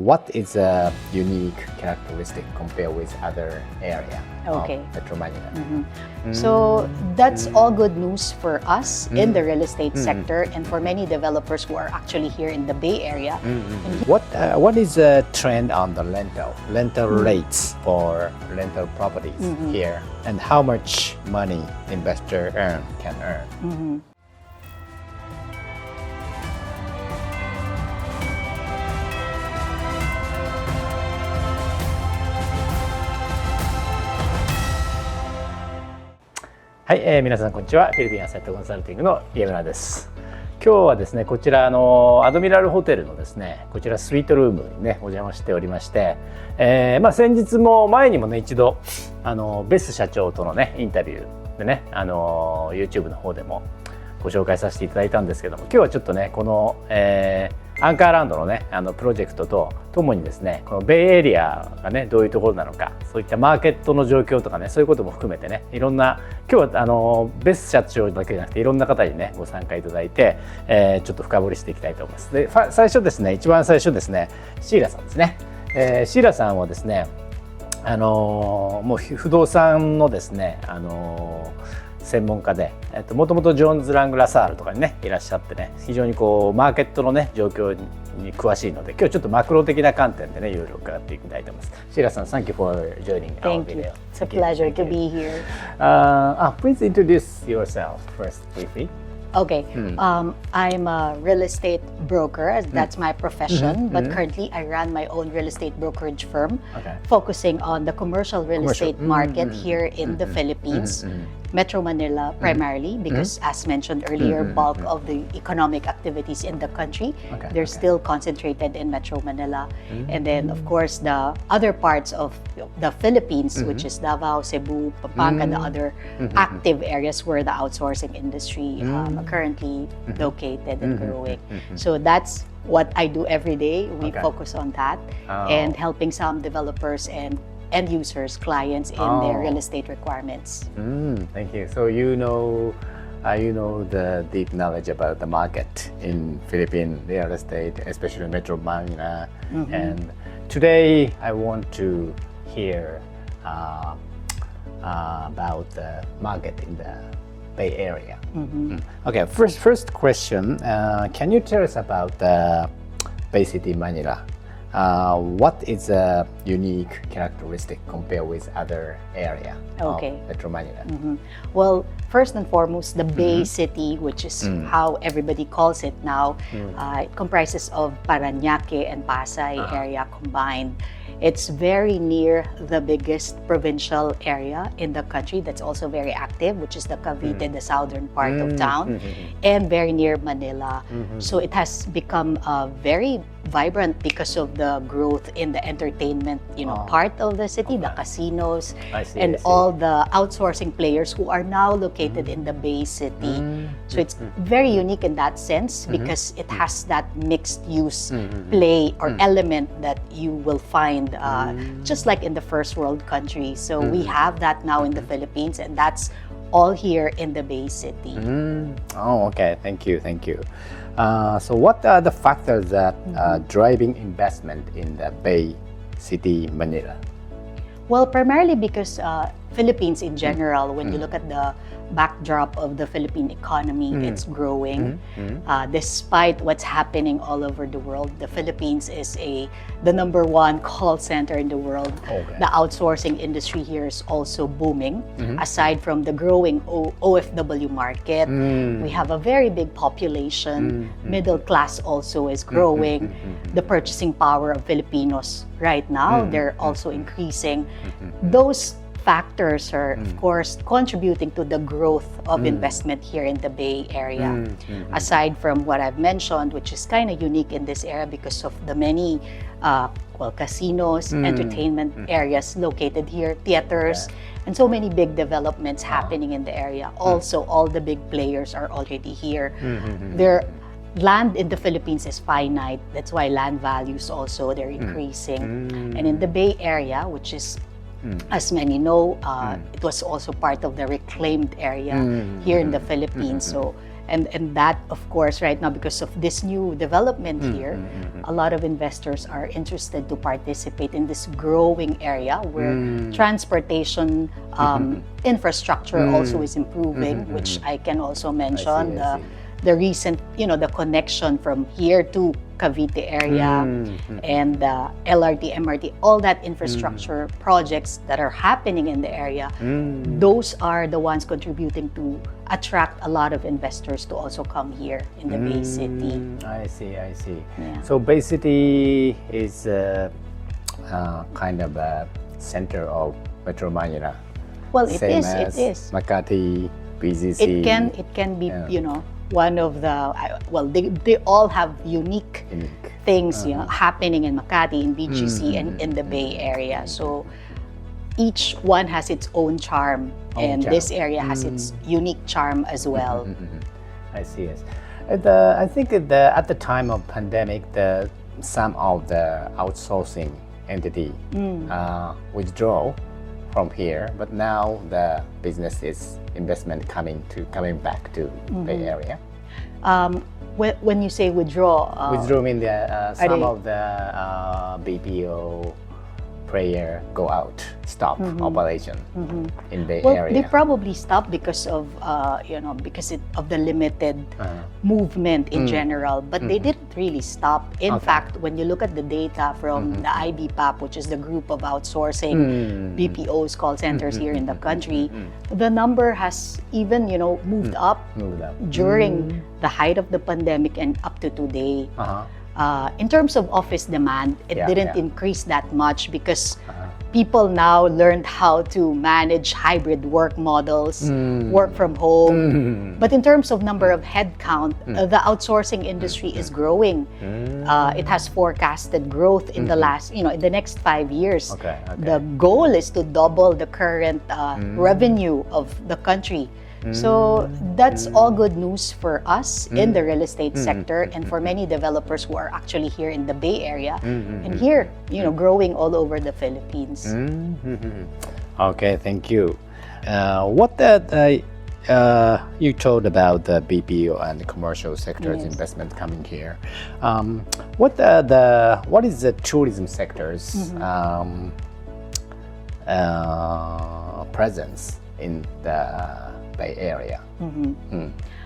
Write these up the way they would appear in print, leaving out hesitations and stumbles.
what is a unique characteristic compared with other area of Metro Manila? So that's all good news for us in the real estate sector and for many developers who are actually here in the Bay Area. What is the trend on the rental rates for rental properties here, and how much money investor can earn?はい、皆さんこんにちは。フィリピンアセットコンサルティングの家村です。今日はですね、こちらアドミラルホテルのですね、こちらスイートルームにねお邪魔しておりまして、先日も前にもね一度ベス社長とのねインタビューでねYouTube の方でもご紹介させていただいたんですけども、今日はちょっとねこの、アンカーランドのねプロジェクトとともにですね、このベイエリアがねどういうところなのか、そういったマーケットの状況とかね、そういうことも含めてね、いろんな今日はベス社長だけじゃなくていろんな方にねご参加いただいて、ちょっと深掘りしていきたいと思います。で最初ですね、一番最初ですね、シーラさんですね。シーラさんはですねもう不動産のですね専門家で、もともとジョーンズ・ラング・ラサールとかにねいらっしゃってね、非常にこうマーケットのね状況に詳しいので、今日ちょっとマクロ的な観点でねいろいろ伺っていきたいと思います。シーラさん、Thank you for joining our video. It's a pleasure to be here. Please introduce yourself first, briefly. Okay, I'm a real estate broker. That's my profession. But currently, I run my own real estate brokerage firm, focusing on the commercial real estate market here in the Philippines. Metro Manila primarily, because as mentioned earlier, bulk of the economic activities in the country, they're still concentrated in Metro Manila. And then of course the other parts of the Philippines, which is Davao, Cebu, Pampanga, the other active areas where the outsourcing industry currently located and growing. So that's what I do every day. We focus on that and helping some developers and end users, clients in their real estate requirements. Thank you. So you know the deep knowledge about the market in Philippine real estate, especially Metro Manila. And today I want to hear about the market in the Bay Area. Okay, first question. Can you tell us about the Bay City, Manila? What is a unique characteristic compared with other area of Metro Manila? Well, first and foremost, the Bay City, which is how everybody calls it now, it comprises of Parañaque and Pasay area combined. It's very near the biggest provincial area in the country that's also very active, which is the Cavite, the southern part of town, and very near Manila. So it has become very vibrant because of the growth in the entertainment, part of the city, the casinos, and all the outsourcing players who are now located in the Bay City. So it's very unique in that sense because it has that mixed use play or element that you will find just like in the first world country. So we have that now in the Philippines, and that's all here in the Bay City. Oh, okay. Thank you. So what are the factors that are driving investment in the Bay City, Manila? Well, primarily because Philippines in general, when you look at the backdrop of the Philippine economy, it's growing. Despite what's happening all over the world, the Philippines is the number one call center in the world. The outsourcing industry here is also booming. Aside from the growing OFW market, we have a very big population. Middle class also is growing. The purchasing power of Filipinos right now, they're also increasing. Those factors are, of course, contributing to the growth of investment here in the Bay Area. Aside from what I've mentioned, which is kind of unique in this area because of the many casinos, entertainment areas located here, theaters, and so many big developments happening in the area. Also, all the big players are already here. Their land in the Philippines is finite. That's why land values also, they're increasing. And in the Bay Area, which is as many know, it was also part of the reclaimed area here in the Philippines. So And that, of course, right now, because of this new development here, a lot of investors are interested to participate in this growing area where transportation infrastructure also is improving, which I can also mention. The recent, the connection from here to Cavite area and LRT, MRT, all that infrastructure projects that are happening in the area, those are the ones contributing to attract a lot of investors to also come here in the Bay City. I see. Yeah. So Bay City is kind of a center of Metro Manila. Well, it Same is. as It is. Makati, BGC. It can be, one of the, they all have unique things, happening in Makati, in BGC, and in the Bay Area. So each one has its own charm, and this area has its unique charm as well. I see. Yes. I think at the time of pandemic, some of the outsourcing entity withdraw from here, but now the business is investment coming back to Bay Area. When you say withdraw, mean some of the BPO player go out, stop operation in Bay Area. They probably stopped because of of the limited movement in general, but they didn't really stop. In fact, when you look at the data from the IBPAP, which is the group of outsourcing BPOs, call centers here in the country, the number has even moved up during the height of the pandemic and up to today. In terms of office demand, it didn't increase that much because people now learned how to manage hybrid work models, work from home. But in terms of number of headcount, the outsourcing industry is growing. It has forecasted growth in the in the next 5 years. The goal is to double the current revenue of the country. So that's all good news for us in the real estate sector and for many developers who are actually here in the Bay Area and here, growing all over the Philippines. Okay, thank you. What you told about the BPO and the commercial sector's investment coming here. What is the tourism sector's presence in the Bay Area?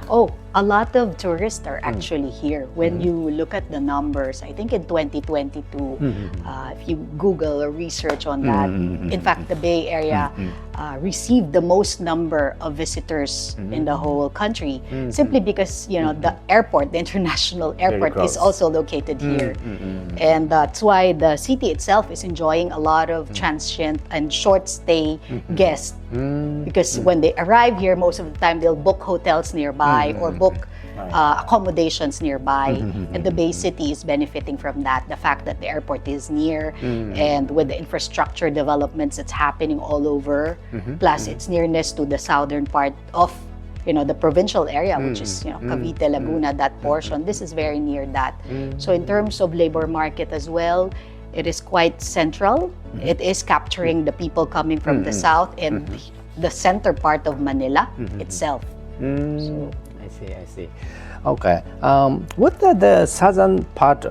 Oh, a lot of tourists are actually here. When you look at the numbers, I think in 2022, if you Google or research on that, in fact, the Bay Area received the most number of visitors in the whole country, simply because the airport, the international airport, is also located here, and that's why the city itself is enjoying a lot of transient and short stay guests, because when they arrive here, most of the time they'll book hotels nearby or book accommodations nearby, and the Bay City is benefiting from that. The fact that the airport is near, and with the infrastructure developments that's happening all over, plus its nearness to the southern part of the provincial area, which is Cavite, Laguna, that portion. This is very near that. So in terms of labor market as well, it is quite central. It is capturing the people coming from the south and the center part of Manila itself. So, I see. Okay. What are the southern part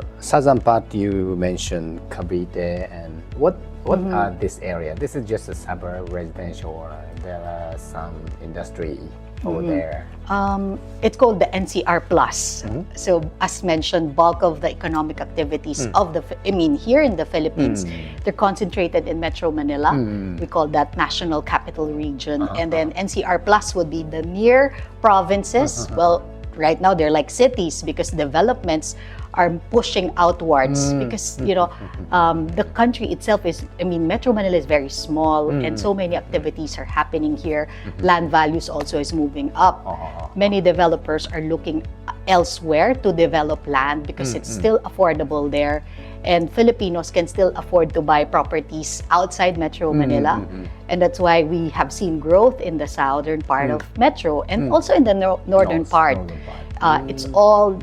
you mentioned, Cavite, and what are this area? This is just a suburb, residential, or there are some industry over there? It's called the NCR Plus. So as mentioned, bulk of the economic activities here in the Philippines, they're concentrated in Metro Manila. We call that National Capital Region. And then NCR Plus would be the near provinces. Well, right now they're like cities because developments are pushing outwards because the country itself is, Metro Manila is very small and so many activities are happening here. Land values also is moving up. Many developers are looking elsewhere to develop land because it's still affordable there, and Filipinos can still afford to buy properties outside Metro Manila, and that's why we have seen growth in the southern part of Metro and also in the northern part. It's all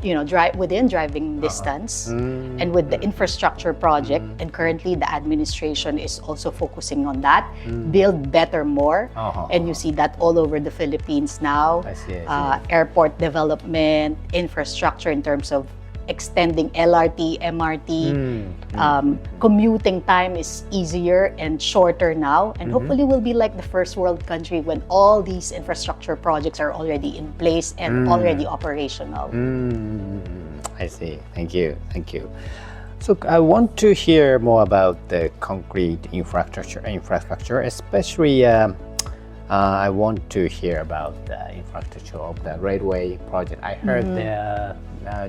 within driving distance, and with the infrastructure project. And currently, the administration is also focusing on that. Build better, more, and you see that all over the Philippines now. I see. Airport development, infrastructure in terms of extending LRT, MRT, commuting time is easier and shorter now, and hopefully we'll be like the first world country when all these infrastructure projects are already in place and already operational. I see. Thank you. So I want to hear more about the concrete infrastructure, especially I want to hear about the infrastructure of the railway project. I heard the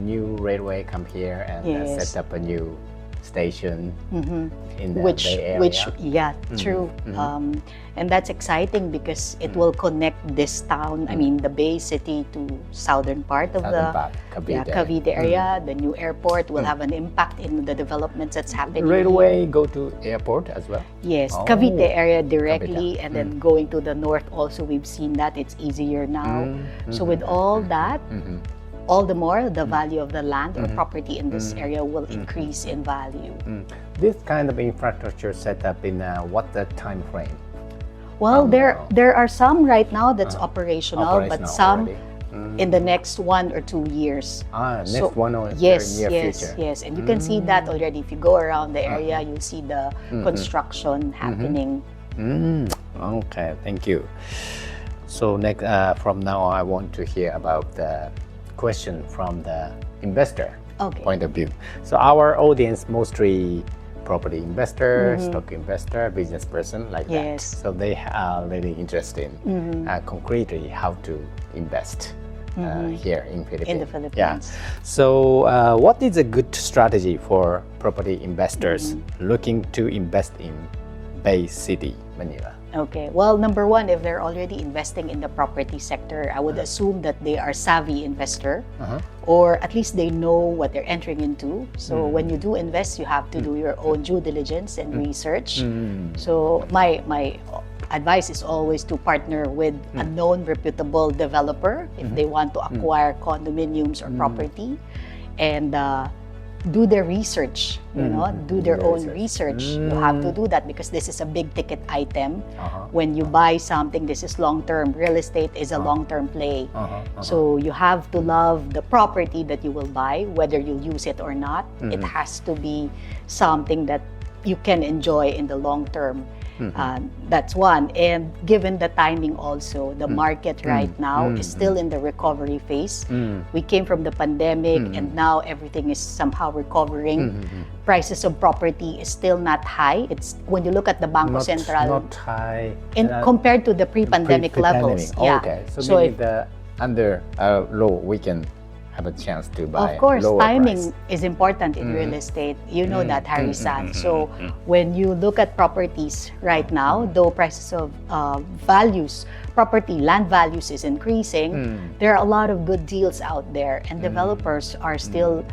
new railway come here and set up a new station in the Bay Area. True. And that's exciting because it will connect this town, I mean the Bay City, to southern part of Cavite area. The new airport will have an impact in the developments that's happening. Railway go to airport as well? Yes, Cavite area directly, and then going to the north also, we've seen that it's easier now. So with all that, all the more the value of the land or property in this area will increase in value. This kind of infrastructure set up in what the time frame? Well, there are some right now that's operational, but some in the next 1 or 2 years. Next 1 or yes, near yes, future. yes, and you can see that already. If you go around the area, you'll see the construction happening. Okay, thank you. So next, from now I want to hear about the question from the investor point of view. So our audience mostly property investor, stock investor, business person like that. So they are really interested in concretely how to invest here in Philippines. In the Philippines. Yeah. So what is a good strategy for property investors looking to invest in Bay City, Manila? Okay. Well, number one, if they're already investing in the property sector, I would assume that they are savvy investor, or at least they know what they're entering into. So when you do invest, you have to do your own due diligence and research. So my advice is always to partner with a known, reputable developer if they want to acquire condominiums or property, and do their research, do their own research. You have to do that because this is a big ticket item. When you buy something, this is long-term. Real estate is a long-term play. So you have to love the property that you will buy, whether you'll use it or not. It has to be something that you can enjoy in the long term. That's one. And given the timing also, the market right now is still in the recovery phase. We came from the pandemic and now everything is somehow recovering. Prices of property is still not high. It's when you look at the Bangko Sentral, not high compared to the pre-pandemic levels. Yeah. Okay. So maybe the under low we can have a chance to buy. Of course, timing price is important in real estate. You know that, Harry-san. So when you look at properties right now, though prices of values, property, land values is increasing, there are a lot of good deals out there, and developers are still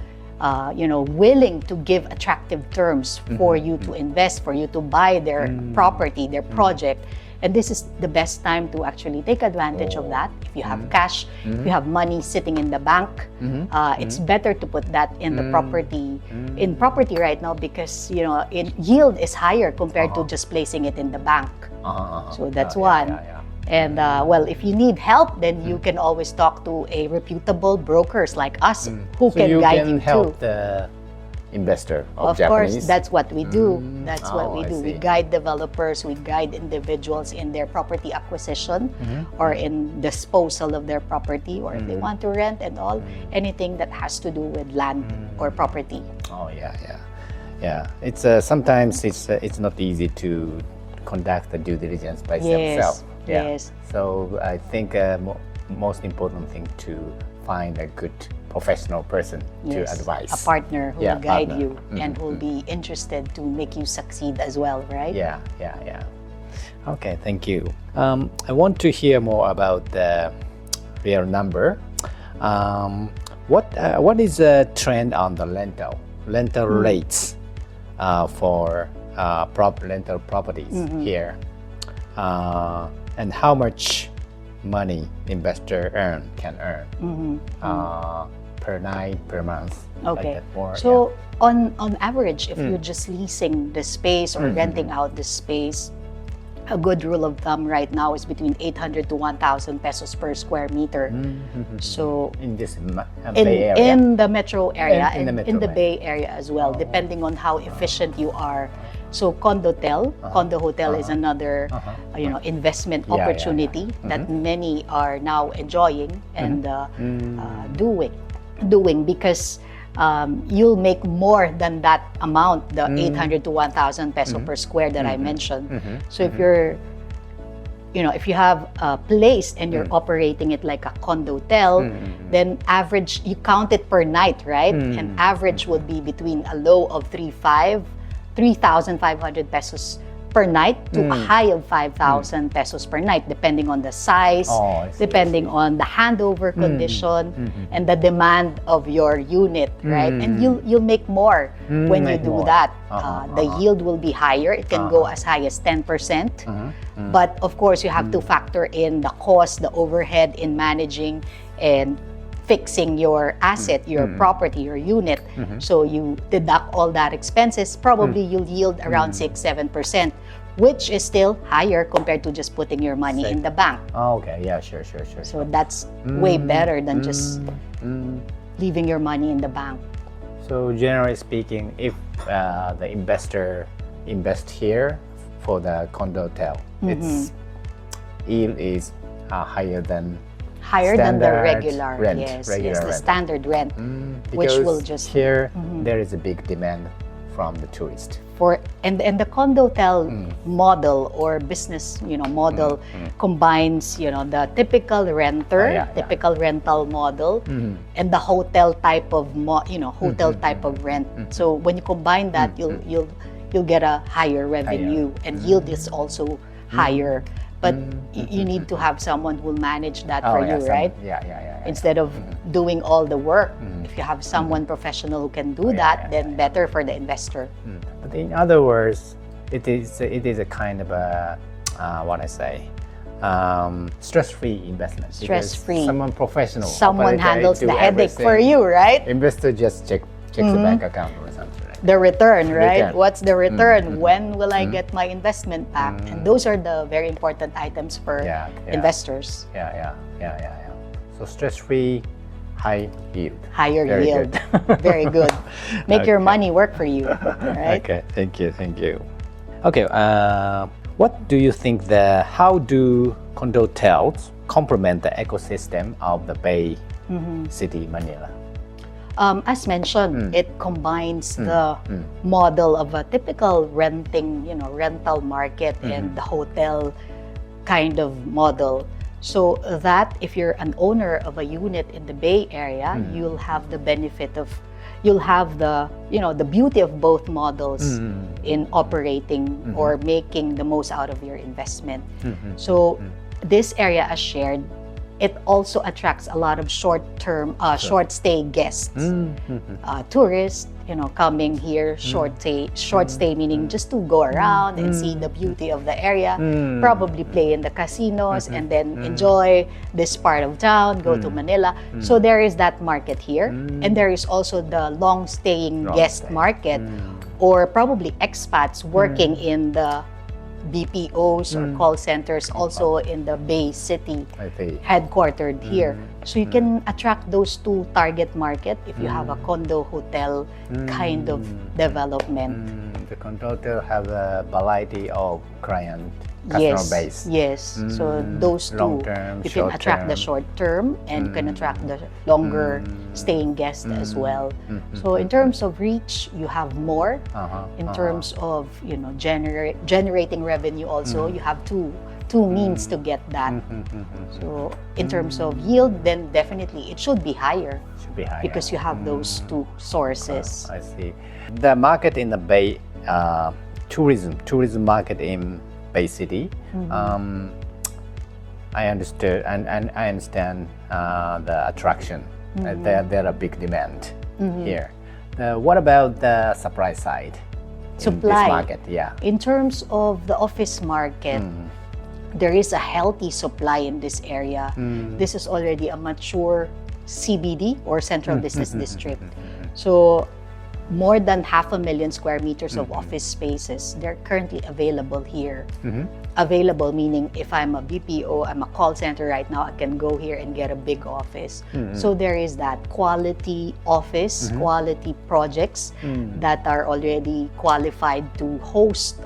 willing to give attractive terms for you to invest, for you to buy their property, their project. And this is the best time to actually take advantage of that. If you have cash, if you have money sitting in the bank, it's better to put that in the property, in property right now, because yield is higher compared to just placing it in the bank. So that's one. And well, if you need help, then you can always talk to a reputable brokers like us who can guide you help too. The investor of course, Japanese. that's what we do. That's what we I do. see. We guide developers, we guide individuals in their property acquisition or in disposal of their property, or if they want to rent and all, anything that has to do with land or property. Yeah. It's sometimes it's not easy to conduct the due diligence by themselves. Yes. So I think most important thing to find a good professional person to advise. A partner who will guide partner. you and who will be interested to make you succeed as well, right? Yeah. Okay, thank you. I want to hear more about the real number. What is the trend on the rental rates for rental properties here, and how much money investor can earn per night, per month? Okay. Like that, or, So on average, if you're just leasing the space or renting out the space, a good rule of thumb right now is between 800 to 1,000 pesos per square meter. So in this Bay Area, in the metro area In the and metro in the area. Bay Area as well, depending on how efficient you are. So condo hotel is another investment Yeah, yeah, opportunity that many are now enjoying and doing because you'll make more than that amount, the 800 to 1,000 peso per square that I mentioned. So if you're, if you have a place and you're operating it like a condo hotel, then average, you count it per night, right? And average would be between a low of 3,500 pesos per night to a high of 5,000 pesos per night, depending on the size, depending on the handover condition, and the demand of your unit, right? And you'll make more when you do that. The yield will be higher. It can go as high as 10%. But of course, you have to factor in the cost, the overhead in managing and fixing your asset, your property, your unit. So you deduct all that expenses, probably you'll yield around 6-7%, which is still higher compared to just putting your money in the bank. Oh, okay, yeah, sure. So that's way better than just leaving your money in the bank. So generally speaking, if the investor invests here for the condo hotel, its yield is higher than the regular rent, yes, regular the rent. standard rent, which Because will just here there is a big demand from the tourist. And the condo hotel model or business model combines the typical renter, typical rental model, and the hotel type of hotel type of rent. So when you combine that, you'll get a higher revenue, and yield is also higher. But you need to have someone who will manage that for you, right? Yeah. Instead of doing all the work, if you have someone professional who can do that, then better for the investor. But in other words, it is a kind of a stress-free investment. Stress-free. Someone professional. Someone handles the headache everything. for you, right? Investor just checks the bank account or something. Right? The return, right? Return. What's the return? When will I get my investment back? And those are the very important items for investors. Yeah. So stress-free, high yield. Higher Very yield. good. Very good. Make your money work for you, right? Okay, thank you. Okay, what do you think how do condo hotels complement the ecosystem of the Bay City, Manila? As mentioned, it combines the model of a typical rental market and the hotel kind of model. So that if you're an owner of a unit in the Bay Area, you'll have the benefit of, you'll have the beauty of both models in operating or making the most out of your investment. So this area, as shared, it also attracts a lot of short stay guests, tourists, coming here, short stay meaning just to go around and see the beauty of the area, probably play in the casinos and then enjoy this part of town, go to Manila. So there is that market here, and there is also the long-staying guest market, or probably expats working in the BPOs or call centers also in the Bay City, headquartered here. So you can attract those two target market if you have a condo hotel kind of development. The condo hotel have a variety of customer base. Yes. So those two, long-term, you can attract the short term and you can attract the longer staying guest as well. So in terms of reach, you have more. In terms of generating revenue also, you have two means to get that. So in terms of yield, then definitely it should be higher. Because you have those two sources. I see. The market in the Bay, tourism market in Bay City, I understood and I understand the attraction. There are big demand here. What about the supply side? Supply. In this market, In terms of the office market, there is a healthy supply in this area. This is already a mature CBD or Central Business District. So more than 500,000 square meters of office spaces, they're currently available here. Available meaning if I'm a BPO, I'm a call center right now, I can go here and get a big office. So there is that quality office, quality projects that are already qualified to host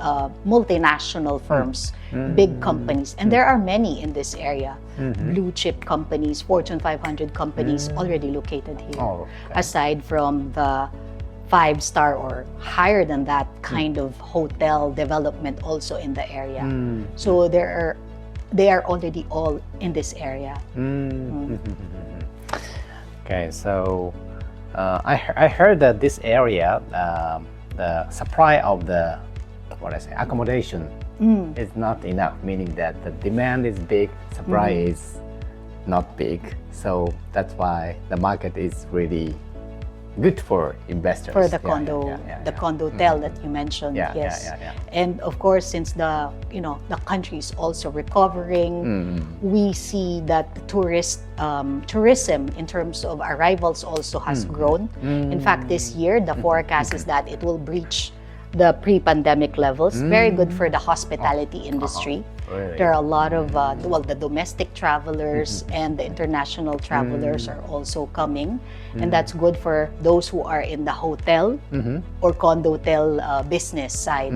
multinational firms, big companies. And there are many in this area. Blue chip companies, Fortune 500 companies already located here. Aside from the 5-star or higher than that kind of hotel development also in the area. So they are already all in this area. Okay, so I heard that this area, the supply of the accommodation is not enough, meaning that the demand is big, supply is not big. So that's why the market is really good for investors. For the condo, the condotel that you mentioned, yes. And of course, since the country is also recovering, we see that tourism in terms of arrivals also has grown. In fact, this year the forecast is that it will breach the pre-pandemic levels. Very good for the hospitality industry. Really? There are a lot of the domestic travelers and the international travelers are also coming, and that's good for those who are in the hotel or condotel business side.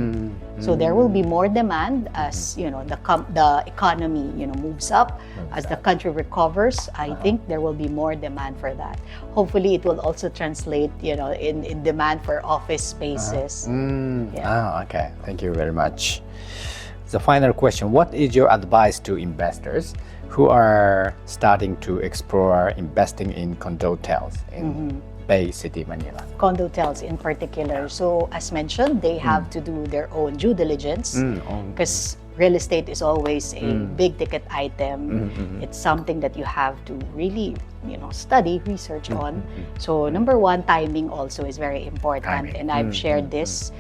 So there will be more demand as the economy moves up, as the country recovers. I think there will be more demand for that. Hopefully, it will also translate in demand for office spaces. Okay, thank you very much. The final question, what is your advice to investors who are starting to explore investing in condotels in Bay City, Manila? Condotels in particular. So as mentioned, they have to do their own due diligence because real estate is always a big ticket item. It's something that you have to really study, research on. So number one, timing also is very important. And I've shared this.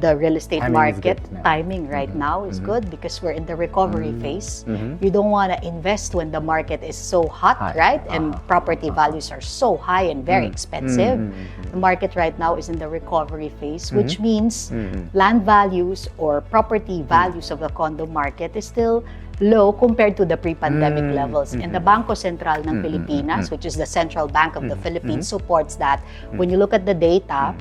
The real estate market timing right now is good because we're in the recovery phase. You don't want to invest when the market is so hot, right? And property values are so high and very expensive. The market right now is in the recovery phase, which means land values or property values of the condo market is still low compared to the pre-pandemic levels. And the Bangko Sentral ng Pilipinas, which is the central bank of the Philippines, supports that. When you look at the data,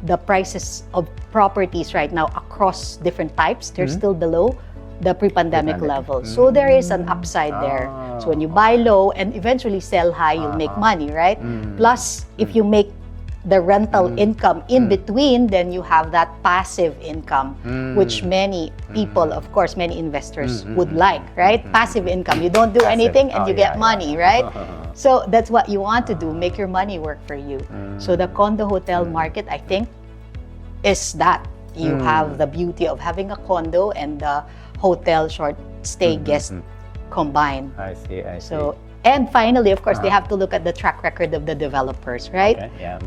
the prices of properties right now across different types, they're still below the pre-pandemic level. So there is an upside there. So when you buy low and eventually sell high, you'll make money, right? Plus, if you make the rental income in between, then you have that passive income, which many people, of course, many investors would like, right? Passive income. You don't do anything and you get money, right? So that's what you want to do, make your money work for you. So the condo hotel market, I think, is that. You have the beauty of having a condo and the hotel short stay guest combined. I see. So, and finally, of course, they have to look at the track record of the developers, right? Okay,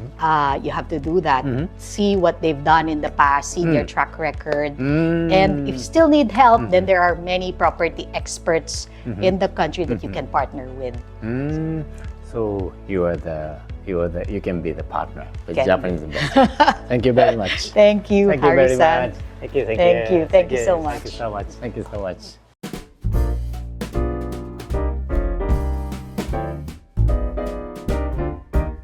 you have to do that. See what they've done in the past, see their track record. And if you still need help, then there are many property experts in the country that you can partner with. So you can be the partner with Japanese investors. Thank you very much. Thank you, Thank you very Harry-san. much. Thank you so much. Thank you so much. Thank you so much.